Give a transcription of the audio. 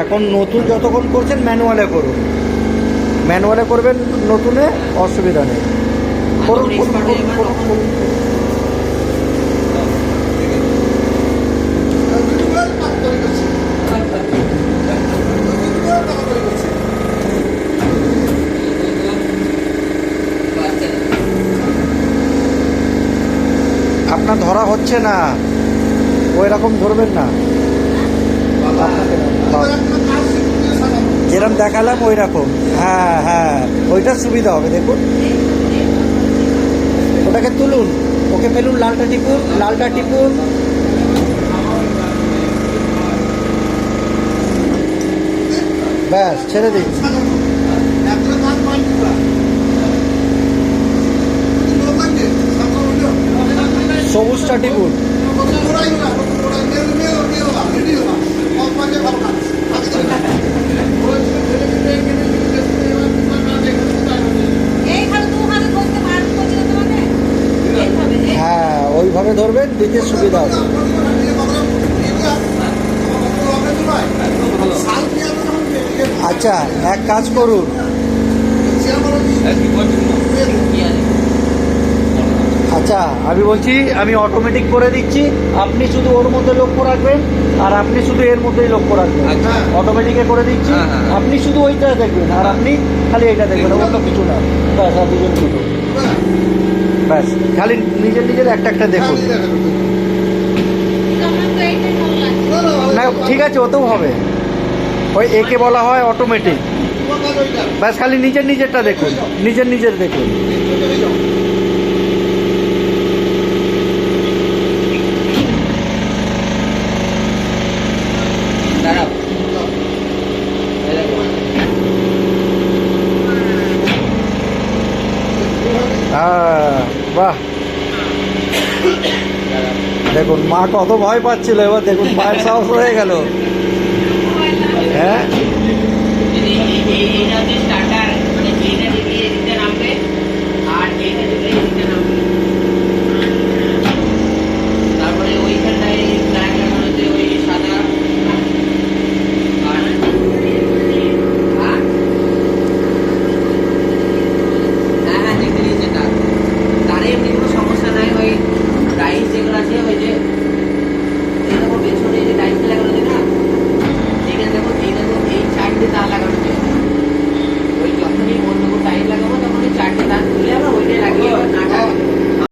এখন নতুন যতক্ষণ করছেন ম্যানুয়ালে করুন, ম্যানুয়ালে করবেন, নতুনে অসুবিধা নেই। করুন করুন করুন করুন করুন। আপনার ধরা হচ্ছে না, ওই রকম ধরবেন না, যেরকম দেখালাম ওই রকম। হ্যাঁ হ্যাঁ, ওইটা সুবিধা হবে। দেখুন, ওটাকে তুলুন, ওকে ফেলুন, লালটা টিপুন, লালটা টিপুন। ব্যাস, ছেড়ে দিন। সবুজটা টিপুন। হ্যাঁ, ওইভাবে ধরবেন, দিতে সুবিধা হবে। আচ্ছা, এক কাজ করুন, আচ্ছা আমি বলছি, আমি অটোমেটিক করে দিচ্ছি, আপনি শুধু ওর মধ্যে লক্ষ্য রাখবেন, আর আপনি শুধু এর মধ্যেই লক্ষ্য রাখবেন। অটোমেটিকে করে দিচ্ছি, আপনি শুধু ওইটা দেখবেন, আর আপনি খালি এইটা দেখবেন, অন্য কিছু না। ব্যাস, আর দুজন দুটো, ব্যাস, খালি নিজের নিজের একটা একটা দেখুন। না ঠিক আছে, ওতেও হবে, ওই একে বলা হয় অটোমেটিক। ব্যাস, খালি নিজের নিজেরটা দেখুন, নিজের নিজের দেখুন। বাহ, দেখুন মা কত ভয় পাচ্ছিল, এবার দেখুন মায়ের সাহস হয়ে গেল। হ্যাঁ